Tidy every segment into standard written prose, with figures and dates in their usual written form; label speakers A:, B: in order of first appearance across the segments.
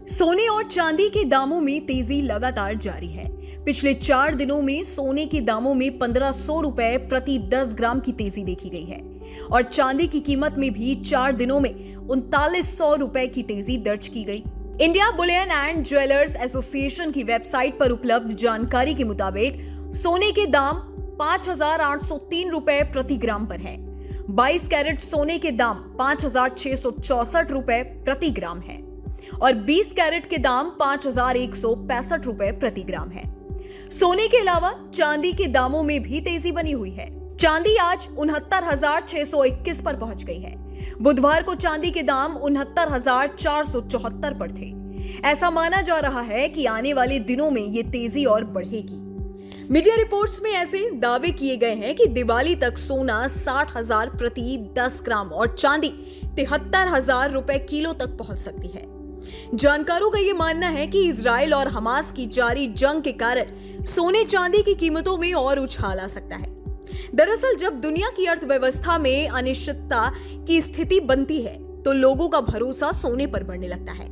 A: सोने और चांदी के दामों में तेजी लगातार जारी है। पिछले 4 दिनों में सोने के दामों में 1500 रुपए प्रति 10 ग्राम की तेजी देखी गई है और चांदी की कीमत में भी 4 दिनों में 3900 रुपए की तेजी दर्ज की गई। India Boolean and jewellers association की वेबसाइट पर उपलब्ध जानकारी के मुताबिक सोने के दाम 5803 रुपए प्रति ग्राम पर है। 22 कैरेट सोने के दाम 5664 रुपए प्रति ग्राम है और 20 कैरेट के दाम 5165 रुपए प्रति ग्राम है। सोने के अलावा चांदी के दामों में भी तेजी बनी हुई है। चांदी आज 69,621 पर पहुंच गई है। बुधवार को चांदी के दाम 69,474 पर थे। ऐसा माना जा रहा है कि आने वाले दिनों में ये तेजी और बढ़ेगी। मीडिया रिपोर्ट्स में ऐसे दावे किए गए हैं कि दिवाली तक सोना 60,000 प्रति 10 ग्राम और चांदी 73,000 रुपए किलो तक पहुंच सकती है। जानकारों का यह मानना है कि इजराइल और हमास की जारी जंग के कारण सोने चांदी की कीमतों में और उछाल आ सकता है। दरअसल जब दुनिया की अर्थव्यवस्था में अनिश्चितता की स्थिति बनती है तो लोगों का भरोसा सोने पर बढ़ने लगता है।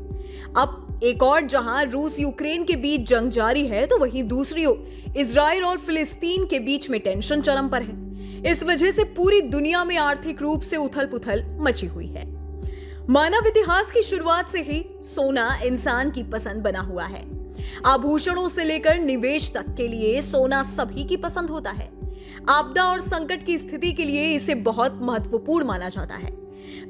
A: अब एक और जहां रूस यूक्रेन के बीच जंग जारी है तो वहीं दूसरी ओर इजराइल और फिलिस्तीन के बीच में टेंशन चरम पर है। इस वजह से पूरी दुनिया में आर्थिक रूप से उथल-पुथल मची हुई है। मानव इतिहास की शुरुआत से ही सोना इंसान की पसंद बना हुआ है। आभूषणों से लेकर निवेश तक के लिए सोना सभी की पसंद होता है। आपदा और संकट की स्थिति के लिए इसे बहुत महत्वपूर्ण माना जाता है।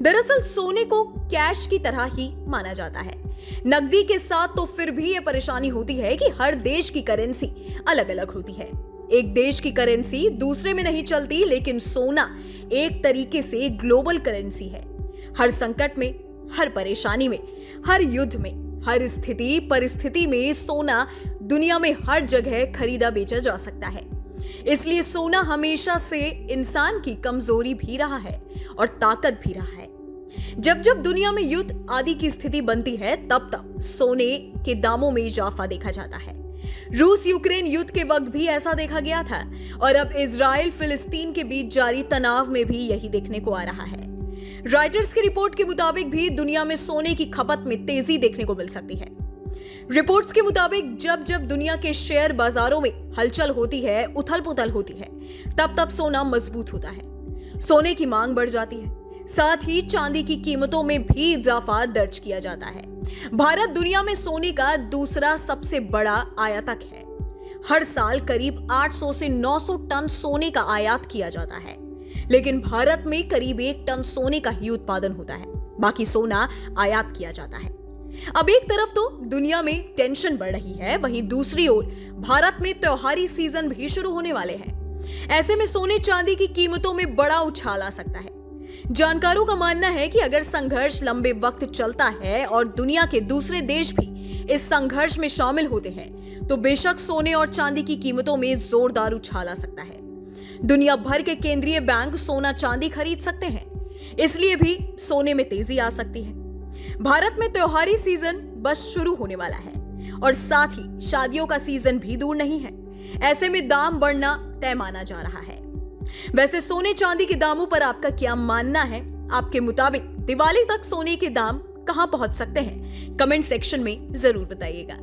A: दरअसल सोने को कैश की तरह ही माना जाता है। नकदी के साथ तो फिर भी यह परेशानी होती है कि हर देश की करेंसी अलग अलग होती है। एक देश की करेंसी दूसरे में नहीं चलती, लेकिन सोना एक तरीके से ग्लोबल करेंसी है। हर संकट में, हर परेशानी में, हर युद्ध में, हर स्थिति परिस्थिति में सोना दुनिया में हर जगह खरीदा बेचा जा सकता है। इसलिए सोना हमेशा से इंसान की कमजोरी भी रहा है और ताकत भी रहा है। जब जब दुनिया में युद्ध आदि की स्थिति बनती है तब तब सोने के दामों में इजाफा देखा जाता है। रूस यूक्रेन युद्ध के वक्त भी ऐसा देखा गया था और अब इजराइल फिलिस्तीन के बीच जारी तनाव में भी यही देखने को आ रहा है। रॉयटर्स की रिपोर्ट के मुताबिक भी दुनिया में सोने की खपत में तेजी देखने को मिल सकती है। रिपोर्ट्स के मुताबिक जब जब दुनिया के शेयर बाजारों में हलचल होती है, उथल-पुथल होती है, तब तब सोना मजबूत होता है। सोने की मांग बढ़ जाती है। साथ ही चांदी की कीमतों में भी इजाफा दर्ज किया जाता है। भारत दुनिया में सोने का दूसरा सबसे बड़ा आयातक है। हर साल करीब 800 से 900 टन सोने का आयात किया जाता है, लेकिन भारत में करीब 1 टन सोने का ही उत्पादन होता है। बाकी सोना आयात किया जाता है। अब एक तरफ तो दुनिया में टेंशन बढ़ रही है, वहीं दूसरी ओर भारत में त्योहारी सीजन भी शुरू होने वाले हैं। ऐसे में सोने चांदी की कीमतों में बड़ा उछाल आ सकता है। जानकारों का मानना है कि अगर संघर्ष लंबे वक्त चलता है और दुनिया के दूसरे देश भी इस संघर्ष में शामिल होते हैं तो बेशक सोने और चांदी की कीमतों में जोरदार उछाल आ सकता है। दुनिया भर के केंद्रीय बैंक सोना चांदी खरीद सकते हैं, इसलिए भी सोने में तेजी आ सकती है। भारत में त्योहारी सीजन बस शुरू होने वाला है और साथ ही शादियों का सीजन भी दूर नहीं है। ऐसे में दाम बढ़ना तय माना जा रहा है। वैसे सोने चांदी के दामों पर आपका क्या मानना है? आपके मुताबिक दिवाली तक सोने के दाम कहां पहुंच सकते हैं? कमेंट सेक्शन में जरूर बताइएगा।